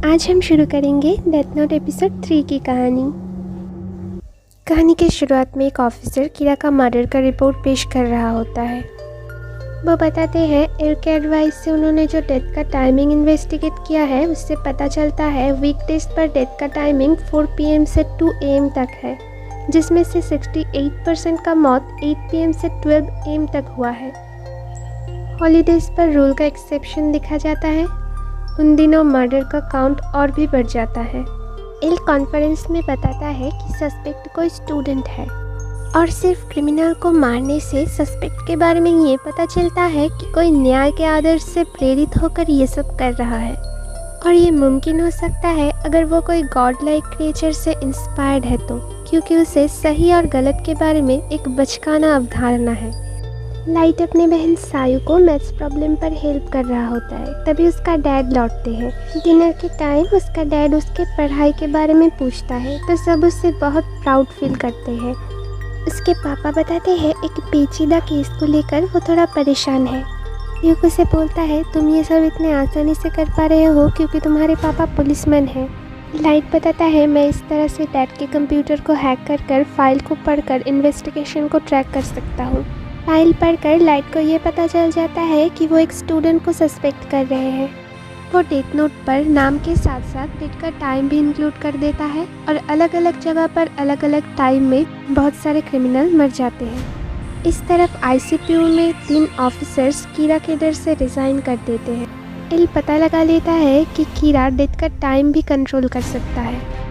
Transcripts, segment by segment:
आज हम शुरू करेंगे डेथ नोट एपिसोड 3 की कहानी। कहानी के शुरुआत में एक ऑफिसर कीरा का मर्डर का रिपोर्ट पेश कर रहा होता है। वो बताते हैं एल के एडवाइस से उन्होंने जो डेथ का टाइमिंग इन्वेस्टिगेट किया है उससे पता चलता है वीकडेज पर डेथ का टाइमिंग 4 PM से 2 AM तक है, जिसमें से 68% का मौत 8 PM से 12 AM तक हुआ है। हॉलीडेज पर रूल का एक्सेप्शन दिखा जाता है। उन दिनों मर्डर का काउंट और भी बढ़ जाता है। एल कॉन्फ्रेंस में बताता है कि सस्पेक्ट कोई स्टूडेंट है और सिर्फ क्रिमिनल को मारने से सस्पेक्ट के बारे में ये पता चलता है कि कोई न्याय के आदर्श से प्रेरित होकर ये सब कर रहा है, और ये मुमकिन हो सकता है अगर वो कोई गॉड लाइक क्रिएचर से इंस्पायर्ड है तो, क्योंकि उसे सही और गलत के बारे में एक बचकाना अवधारणा है। लाइट अपने बहन सायु को मैथ्स प्रॉब्लम पर हेल्प कर रहा होता है, तभी उसका डैड लौटते हैं। डिनर के टाइम उसका डैड उसके पढ़ाई के बारे में पूछता है तो सब उससे बहुत प्राउड फील करते हैं। उसके पापा बताते हैं एक पेचीदा केस को लेकर वो थोड़ा परेशान है। ड्यूक उसे बोलता है तुम ये सब इतने आसानी से कर पा रहे हो क्योंकि तुम्हारे पापा पुलिसमैन हैं। लाइट बताता है मैं इस तरह से डैड के कंप्यूटर को हैक कर फाइल को पढ़कर इन्वेस्टिगेशन को ट्रैक कर सकता हूँ। फाइल पढ़कर लाइट को ये पता चल जाता है कि वो एक स्टूडेंट को सस्पेक्ट कर रहे हैं। वो डेथ नोट पर नाम के साथ साथ डेट का टाइम भी इंक्लूड कर देता है और अलग अलग जगह पर अलग अलग टाइम में बहुत सारे क्रिमिनल मर जाते हैं। इस तरफ ICPU में 3 ऑफिसर्स कीरा के डर से रिज़ाइन कर देते हैं। एल पता लगा लेता है कि कीरा डेथ का टाइम भी कंट्रोल कर सकता है।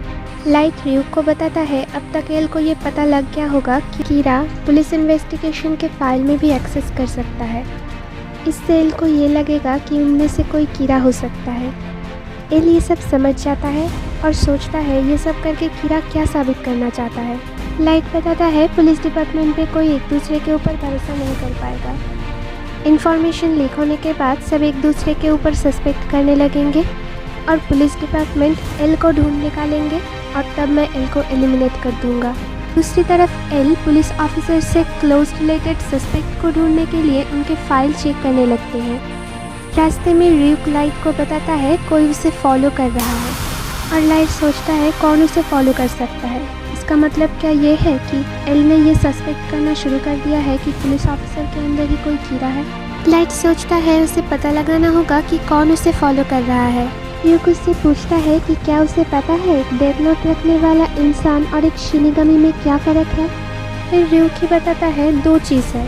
लाइट र्यूक को बताता है अब तक एल को ये पता लग गया होगा कि कीरा पुलिस इन्वेस्टिगेशन के फाइल में भी एक्सेस कर सकता है। इससे एल को ये लगेगा कि उनमें से कोई कीरा हो सकता है। एल ये सब समझ जाता है और सोचता है ये सब करके कीरा क्या साबित करना चाहता है। लाइट बताता है पुलिस डिपार्टमेंट में कोई एक दूसरे के ऊपर भरोसा नहीं कर पाएगा। इन्फॉर्मेशन लीक होने के बाद सब एक दूसरे के ऊपर सस्पेक्ट करने लगेंगे और पुलिस डिपार्टमेंट एल को ढूंढ निकालेंगे और तब मैं एल को एलिमिनेट कर दूंगा। दूसरी तरफ एल पुलिस ऑफिसर से क्लोज रिलेटेड सस्पेक्ट को ढूंढने के लिए उनके फाइल चेक करने लगते हैं। रास्ते में र्यूक लाइट को बताता है कोई उसे फॉलो कर रहा है और लाइट सोचता है कौन उसे फॉलो कर सकता है। इसका मतलब क्या ये है कि एल ने ये सस्पेक्ट करना शुरू कर दिया है कि पुलिस ऑफिसर के अंदर ही कोई कीड़ा है। लाइट सोचता है उसे पता लगाना होगा कि कौन उसे फॉलो कर रहा है। र्यूक उससे पूछता है कि क्या उसे पता है एक डेथ नोट रखने वाला इंसान और एक शिनिगमी में क्या फ़र्क है। फिर र्यूक ही बताता है 2 चीज़ है।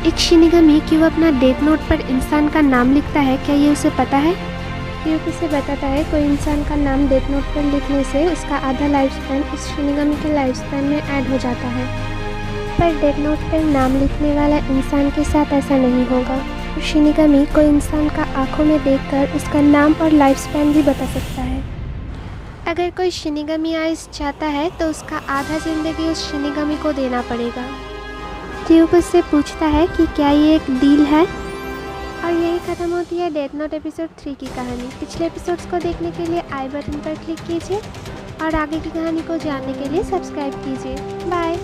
एक शिनिगमी कि वो अपना डेथ नोट पर इंसान का नाम लिखता है, क्या ये उसे पता है। र्यूक उसे बताता है कोई इंसान का नाम डेथ नोट पर लिखने से उसका आधा लाइफ स्पैन उस शिनिगमी के लाइफ स्पैन में ऐड हो जाता है, पर डेथ नोट पर नाम लिखने वाला इंसान के साथ ऐसा नहीं होगा। शिनिगमी कोई इंसान का आंखों में देखकर उसका नाम और लाइफ स्पैन भी बता सकता है। अगर कोई शिनिगमी आइस चाहता है तो उसका आधा जिंदगी उस शिनिगमी को देना पड़ेगा। र्यूक उससे पूछता है कि क्या ये एक डील है। और यही ख़त्म होती है डेथ नोट एपिसोड 3 की कहानी। पिछले एपिसोड्स को देखने के लिए आई बटन पर क्लिक कीजिए और आगे की कहानी को जानने के लिए सब्सक्राइब कीजिए। बाय।